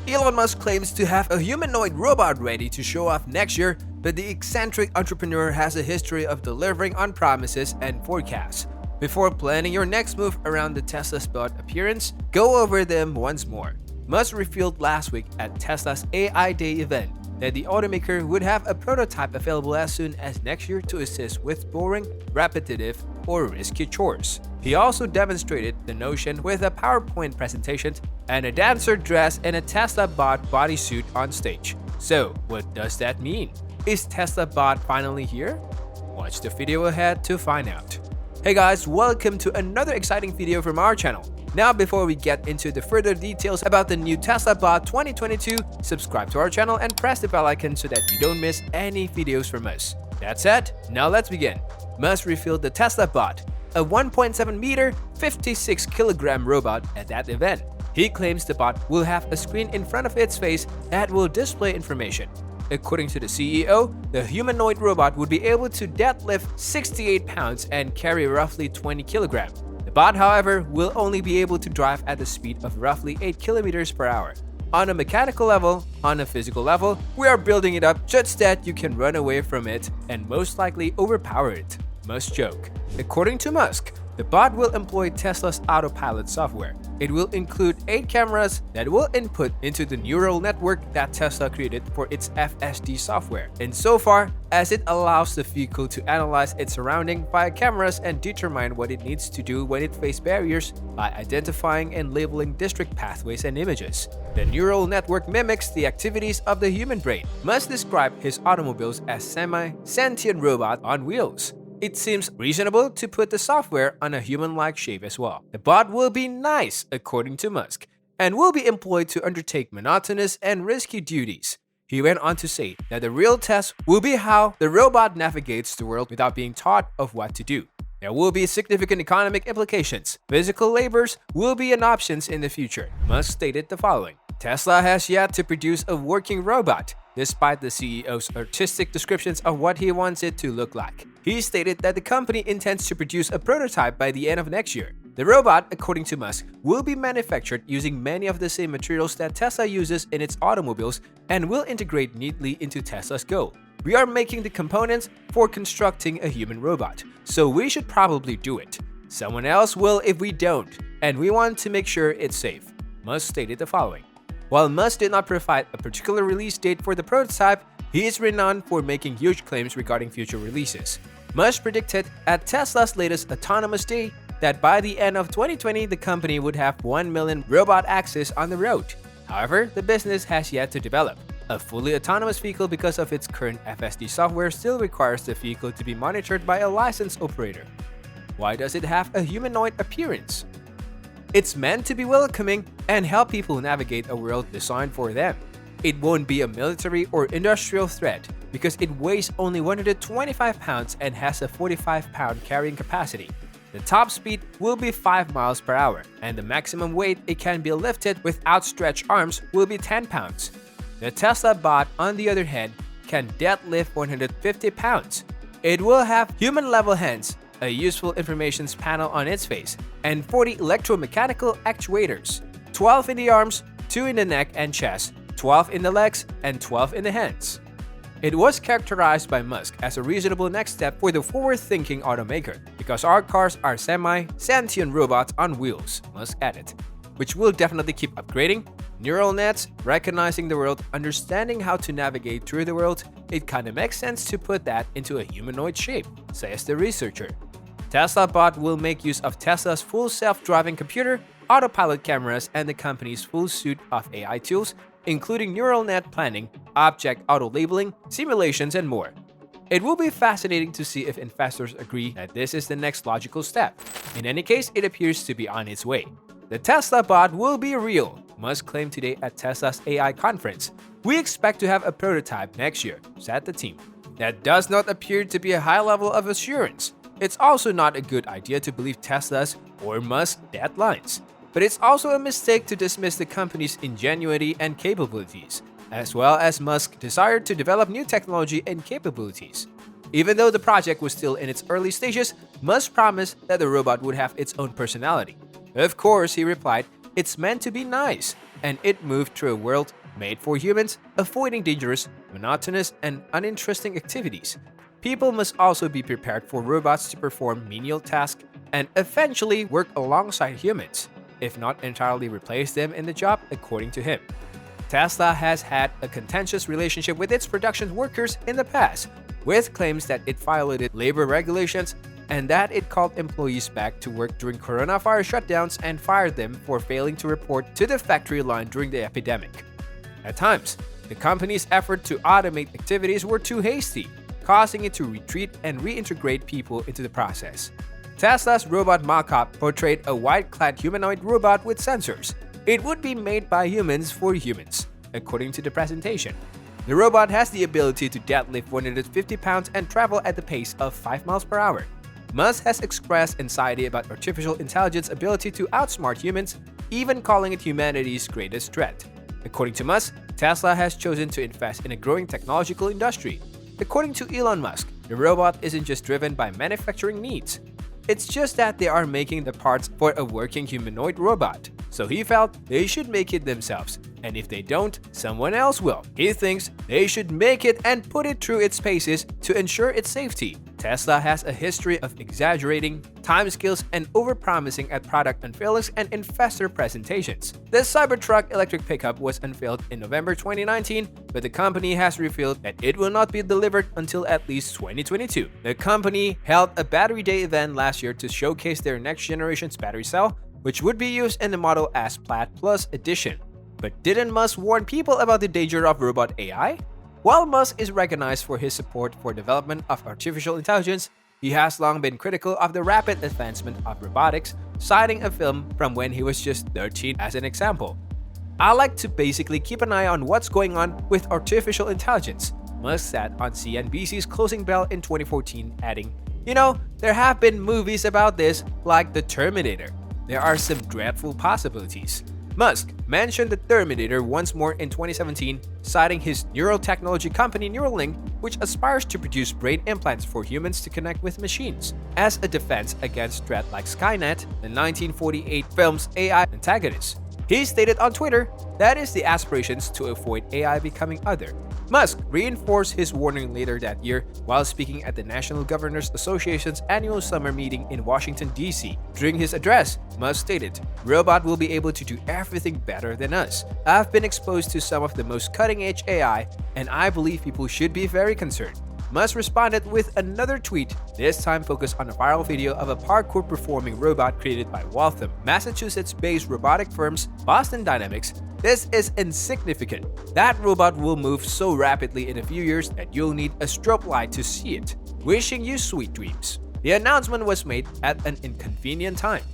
Elon Musk claims to have a humanoid robot ready to show off next year, but the eccentric entrepreneur has a history of delivering on promises and forecasts. Before planning your next move around the Tesla's bot appearance, go over them once more. Musk revealed last week at Tesla's AI Day event that the automaker would have a prototype available as soon as next year to assist with boring, repetitive, or risky chores. He also demonstrated the notion with a PowerPoint presentation and a dancer dressed in a Tesla bot bodysuit on stage. So, what does that mean? Is Tesla bot finally here? Watch the video ahead to find out. Hey guys, welcome to another exciting video from our channel. Now, before we get into the further details about the new Tesla bot 2022, subscribe to our channel and press the bell icon so that you don't miss any videos from us. That said, now let's begin. Musk revealed the Tesla bot, a 1.7 meter, 56 kilogram robot at that event. He claims the bot will have a screen in front of its face that will display information. According to the CEO, the humanoid robot would be able to deadlift 68 pounds and carry roughly 20 kilograms. The bot, however, will only be able to drive at the speed of roughly 8 kilometers per hour. On a mechanical level, on a physical level, we are building it up such that you can run away from it and most likely overpower it. Musk joke. According to Musk, the bot will employ Tesla's autopilot software. It will include 8 cameras that will input into the neural network that Tesla created for its FSD software, insofar as it allows the vehicle to analyze its surrounding via cameras and determine what it needs to do when it faces barriers by identifying and labeling district pathways and images. The neural network mimics the activities of the human brain. Musk described his automobiles as semi-sentient robot on wheels. It seems reasonable to put the software on a human-like shape as well. The bot will be nice, according to Musk, and will be employed to undertake monotonous and risky duties. He went on to say that the real test will be how the robot navigates the world without being taught of what to do. There will be significant economic implications. Physical labors will be an option in the future. Musk stated the following: Tesla has yet to produce a working robot, despite the CEO's artistic descriptions of what he wants it to look like. He stated that the company intends to produce a prototype by the end of next year. The robot, according to Musk, will be manufactured using many of the same materials that Tesla uses in its automobiles and will integrate neatly into Tesla's goal. We are making the components for constructing a human robot, so we should probably do it. Someone else will if we don't, and we want to make sure it's safe. Musk stated the following. While Musk did not provide a particular release date for the prototype, he is renowned for making huge claims regarding future releases. Musk predicted at Tesla's latest Autonomous Day that by the end of 2020, the company would have 1 million robot axes on the road. However, the business has yet to develop. A fully autonomous vehicle, because of its current FSD software, still requires the vehicle to be monitored by a licensed operator. Why does it have a humanoid appearance? It's meant to be welcoming and help people navigate a world designed for them. It won't be a military or industrial threat because it weighs only 125 pounds and has a 45-pound carrying capacity. The top speed will be 5 miles per hour, and the maximum weight it can be lifted with outstretched arms will be 10 pounds. The Tesla bot, on the other hand, can deadlift 150 pounds. It will have human-level hands, a useful information panel on its face, and 40 electromechanical actuators, 12 in the arms, 2 in the neck and chest, 12 in the legs, and 12 in the hands. It was characterized by Musk as a reasonable next step for the forward-thinking automaker, because our cars are semi-sentient robots on wheels, Musk added, which will definitely keep upgrading. Neural nets, recognizing the world, understanding how to navigate through the world, it kinda makes sense to put that into a humanoid shape, says the researcher. Tesla bot will make use of Tesla's full self-driving computer, autopilot cameras, and the company's full suite of AI tools, including neural net planning, object auto-labeling, simulations, and more. It will be fascinating to see if investors agree that this is the next logical step. In any case, it appears to be on its way. The Tesla bot will be real, Musk claimed today at Tesla's AI conference. We expect to have a prototype next year, said the team. That does not appear to be a high level of assurance. It's also not a good idea to believe Tesla's or Musk's deadlines. But it's also a mistake to dismiss the company's ingenuity and capabilities, as well as Musk's desire to develop new technology and capabilities. Even though the project was still in its early stages, Musk promised that the robot would have its own personality. Of course, he replied, it's meant to be nice. and it moved through a world made for humans, avoiding dangerous, monotonous, and uninteresting activities. People must also be prepared for robots to perform menial tasks and eventually work alongside humans, if not entirely replace them in the job, according to him. Tesla has had a contentious relationship with its production workers in the past, with claims that it violated labor regulations and that it called employees back to work during coronavirus shutdowns and fired them for failing to report to the factory line during the epidemic. At times, the company's effort to automate activities were too hasty, causing it to retreat and reintegrate people into the process. Tesla's robot mock-up portrayed a white-clad humanoid robot with sensors. It would be made by humans for humans, according to the presentation. The robot has the ability to deadlift 150 pounds and travel at the pace of 5 miles per hour. Musk has expressed anxiety about artificial intelligence's ability to outsmart humans, even calling it humanity's greatest threat. According to Musk, Tesla has chosen to invest in a growing technological industry. According to Elon Musk, the robot isn't just driven by manufacturing needs. It's just that they are making the parts for a working humanoid robot. So he felt they should make it themselves, and if they don't, someone else will. He thinks they should make it and put it through its paces to ensure its safety. Tesla has a history of exaggerating timescales and overpromising at product unveilings and investor presentations. The Cybertruck electric pickup was unveiled in November 2019, but the company has revealed that it will not be delivered until at least 2022. The company held a Battery Day event last year to showcase their next generation's battery cell, which would be used in the Model S Plaid Plus edition. But didn't Musk warn people about the danger of robot AI? While Musk is recognized for his support for development of artificial intelligence, he has long been critical of the rapid advancement of robotics, citing a film from when he was just 13 as an example. "I like to basically keep an eye on what's going on with artificial intelligence," Musk said on CNBC's Closing Bell in 2014, adding, "You know, there have been movies about this, like The Terminator. There are some dreadful possibilities." Musk mentioned the Terminator once more in 2017, citing his neurotechnology company Neuralink, which aspires to produce brain implants for humans to connect with machines, as a defense against threat like Skynet, the 1948 film's AI antagonist. He stated on Twitter that is the aspirations to avoid AI becoming other. Musk reinforced his warning later that year while speaking at the National Governors Association's annual summer meeting in Washington, D.C. During his address, Musk stated, "Robot will be able to do everything better than us. I've been exposed to some of the most cutting-edge AI, and I believe people should be very concerned." Musk responded with another tweet, this time focused on a viral video of a parkour-performing robot created by Waltham, Massachusetts-based robotic firms Boston Dynamics. "This is insignificant. That robot will move so rapidly in a few years that you'll need a strobe light to see it. Wishing you sweet dreams." The announcement was made at an inconvenient time.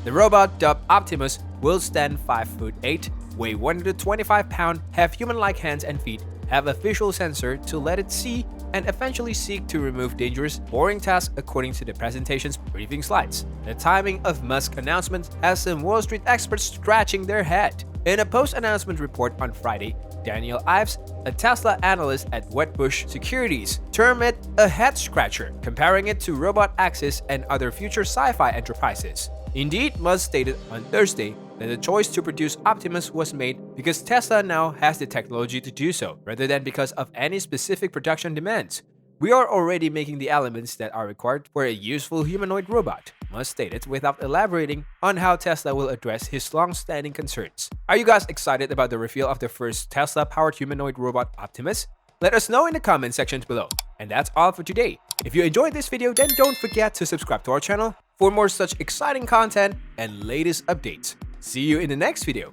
The robot, dubbed Optimus, will stand 5'8", weigh 125 pounds, have human-like hands and feet, have a visual sensor to let it see, and eventually seek to remove dangerous, boring tasks according to the presentation's briefing slides. The timing of Musk's announcement has some Wall Street experts scratching their head. In a post-announcement report on Friday, Daniel Ives, a Tesla analyst at Wedbush Securities, termed it a head-scratcher, comparing it to Robot Axis and other future sci-fi enterprises. Indeed, Musk stated on Thursday that the choice to produce Optimus was made because Tesla now has the technology to do so, rather than because of any specific production demands. "We are already making the elements that are required for a useful humanoid robot," Musk stated, without elaborating on how Tesla will address his long-standing concerns. Are you guys excited about the reveal of the first Tesla-powered humanoid robot Optimus? Let us know in the comment sections below. And that's all for today. If you enjoyed this video, then don't forget to subscribe to our channel for more such exciting content and latest updates. See you in the next video.